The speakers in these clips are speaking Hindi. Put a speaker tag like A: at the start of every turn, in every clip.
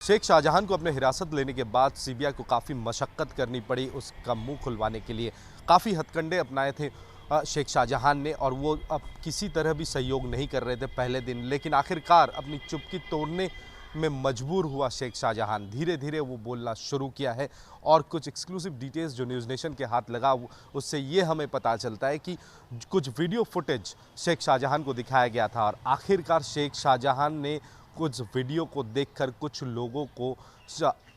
A: शेख शाहजहां को अपने हिरासत लेने के बाद सीबीआई को काफ़ी मशक्क़त करनी पड़ी उसका मुंह खुलवाने के लिए। काफ़ी हथकंडे अपनाए थे शेख शाहजहां ने और वो अब किसी तरह भी सहयोग नहीं कर रहे थे पहले दिन, लेकिन आखिरकार अपनी चुप्पी तोड़ने में मजबूर हुआ शेख शाहजहां। धीरे धीरे वो बोलना शुरू किया है और कुछ एक्सक्लूसिव डिटेल्स जो न्यूज़ नेशन के हाथ लगा उससे ये हमें पता चलता है कि कुछ वीडियो फुटेज शेख शाहजहां को दिखाया गया था और आखिरकार शेख शाहजहां ने कुछ वीडियो को देखकर कुछ लोगों को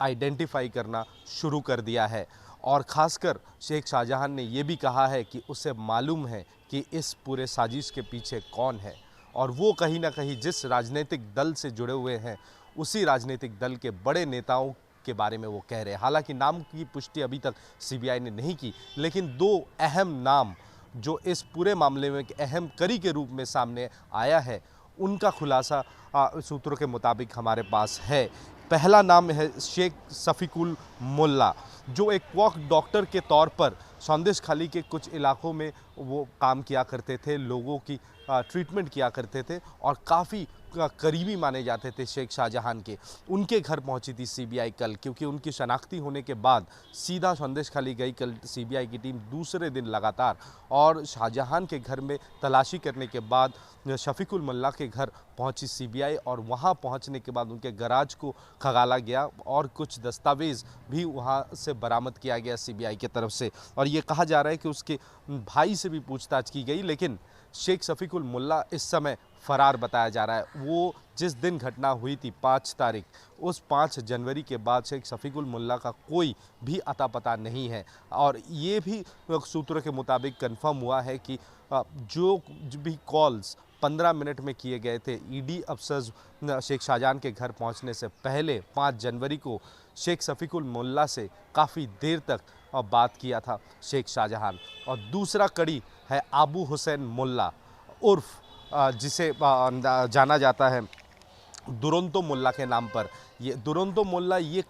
A: आइडेंटिफाई करना शुरू कर दिया है और ख़ासकर शेख शाहजहां ने ये भी कहा है कि उसे मालूम है कि इस पूरे साजिश के पीछे कौन है और वो कहीं ना कहीं जिस राजनीतिक दल से जुड़े हुए हैं उसी राजनीतिक दल के बड़े नेताओं के बारे में वो कह रहे हैं। हालांकि नाम की पुष्टि अभी तक सीबीआई ने नहीं की, लेकिन दो अहम नाम जो इस पूरे मामले में एक अहम कड़ी के रूप में सामने आया है उनका खुलासा सूत्रों के मुताबिक हमारे पास है। पहला नाम है शेख सफ़ीकुल मोल्ला, जो एक वॉक डॉक्टर के तौर पर संदेशखाली के कुछ इलाकों में वो काम किया करते थे, लोगों की ट्रीटमेंट किया करते थे और काफ़ी करीबी माने जाते थे शेख शाहजहां के। उनके घर पहुंची थी सीबीआई कल, क्योंकि उनकी शनाख्ती होने के बाद सीधा संदेशखाली गई कल सीबीआई की टीम दूसरे दिन लगातार और शाहजहां के घर में तलाशी करने के बाद शफीकुल मोल्ला के घर पहुंची सीबीआई और वहां पहुंचने के बाद उनके गराज को खंगाला गया और कुछ दस्तावेज़ भी वहां से बरामद किया गया सीबीआई की तरफ से। और ये कहा जा रहा है कि उसके भाई से भी पूछताछ की गई, लेकिन शेख सफ़ीकुल मोल्ला इस समय फ़रार बताया जा रहा है। वो जिस दिन घटना हुई थी 5 तारीख, उस 5 जनवरी के बाद शेख सफ़ीकुल मोल्ला का कोई भी अता पता नहीं है और ये भी सूत्रों के मुताबिक कन्फर्म हुआ है कि जो भी कॉल्स 15 मिनट में किए गए थे ईडी अफसर्स शेख शाहजहां के घर पहुंचने से पहले 5 जनवरी को शेख सफ़ीकुल मोल्ला से काफ़ी देर तक बात किया था शेख शाहजहां। और दूसरा कड़ी है अबू हुसैन मोल्ला उर्फ जिसे जाना जाता है दुरंतो मोल्ला के नाम पर। ये दुरंतो मोल्ला ये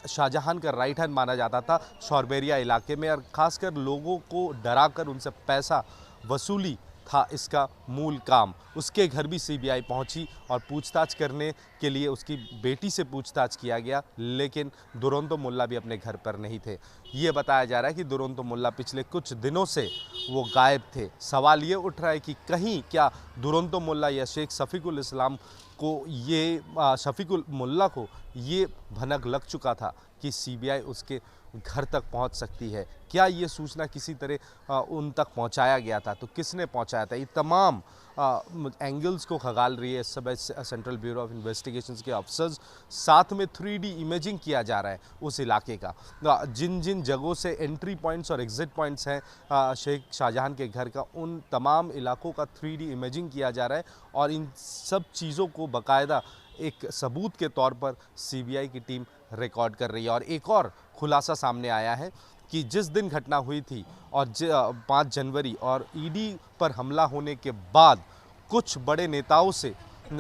A: शाहजहां का राइट हैंड माना जाता था शौरबेरिया इलाके में और ख़ासकर लोगों को डराकर उनसे पैसा वसूली था इसका मूल काम। उसके घर भी सीबीआई पहुंची और पूछताछ करने के लिए उसकी बेटी से पूछताछ किया गया, लेकिन दुरंतो मोल्ला भी अपने घर पर नहीं थे। ये बताया जा रहा है कि दुरंतो मोल्ला पिछले कुछ दिनों से वो गायब थे। सवाल ये उठ रहा है कि कहीं क्या दुरंतो मोल्ला या शेख सफ़ीकुल इस्लाम को शफीकुल मोल्ला को ये भनक लग चुका था कि सीबीआई उसके घर तक पहुंच सकती है। क्या ये सूचना किसी तरह उन तक पहुंचाया गया था, तो किसने पहुंचाया था? ये तमाम एंगल्स को खगाल रही है इस समय सेंट्रल ब्यूरो ऑफ इन्वेस्टिगेशंस के अफसर्स। साथ में 3D इमेजिंग किया जा रहा है उस इलाके का। जिन जिन जगहों से एंट्री पॉइंट्स और एग्जिट पॉइंट्स हैं शेख शाहजहां के घर का, उन तमाम इलाकों का 3D इमेजिंग किया जा रहा है और इन सब चीज़ों को बाकायदा एक सबूत के तौर पर सीबीआई की टीम रिकॉर्ड कर रही है। और एक और खुलासा सामने आया है कि जिस दिन घटना हुई थी और 5 जनवरी और ईडी पर हमला होने के बाद कुछ बड़े नेताओं से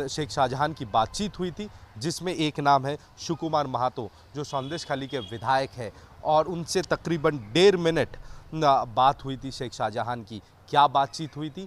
A: शेख शाहजहां की बातचीत हुई थी, जिसमें एक नाम है सुकुमार महातो, जो संदेशखाली के विधायक है और उनसे तकरीबन 1.5 मिनट बात हुई थी शेख शाहजहां की। क्या बातचीत हुई थी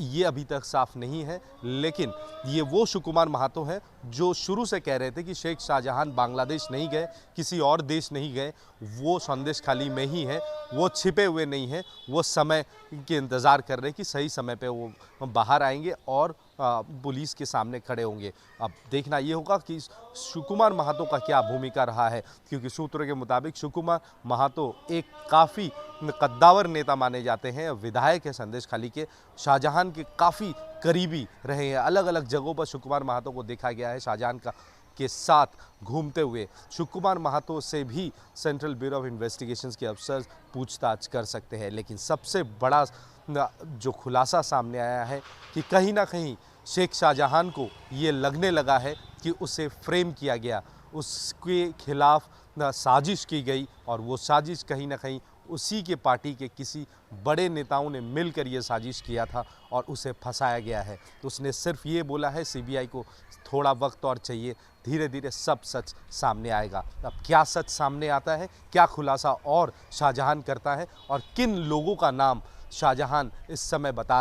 A: ये अभी तक साफ नहीं है, लेकिन ये वो सुकुमार महातो हैं जो शुरू से कह रहे थे कि शेख शाहजहां बांग्लादेश नहीं गए, किसी और देश नहीं गए, वो संदेशखाली में ही है, वो छिपे हुए नहीं हैं, वो समय के इंतज़ार कर रहे हैं कि सही समय पे वो बाहर आएंगे और पुलिस के सामने खड़े होंगे। अब देखना ये होगा कि सुकुमार महातो का क्या भूमिका रहा है, क्योंकि सूत्रों के मुताबिक सुकुमार महातो एक काफ़ी कद्दावर नेता माने जाते हैं, विधायक है संदेशखाली के, शाहजहां के काफ़ी करीबी रहे हैं। अलग अलग जगहों पर सुकुमार महातो को देखा गया है शाहजहां के साथ घूमते हुए। सुकुमार महातो से भी सेंट्रल ब्यूरो ऑफ इन्वेस्टिगेशंस के अफसर पूछताछ कर सकते हैं, लेकिन सबसे बड़ा जो खुलासा सामने आया है कि कहीं ना कहीं शेख शाहजहां को ये लगने लगा है कि उसे फ्रेम किया गया, उसके खिलाफ साजिश की गई और वो साजिश कहीं ना कहीं उसी के पार्टी के किसी बड़े नेताओं ने मिलकर ये साजिश किया था और उसे फंसाया गया है। तो उसने सिर्फ ये बोला है सीबीआई को थोड़ा वक्त और चाहिए, धीरे धीरे सब सच सामने आएगा। अब क्या सच सामने आता है, क्या खुलासा और शाहजहां करता है और किन लोगों का नाम शाहजहां इस समय बता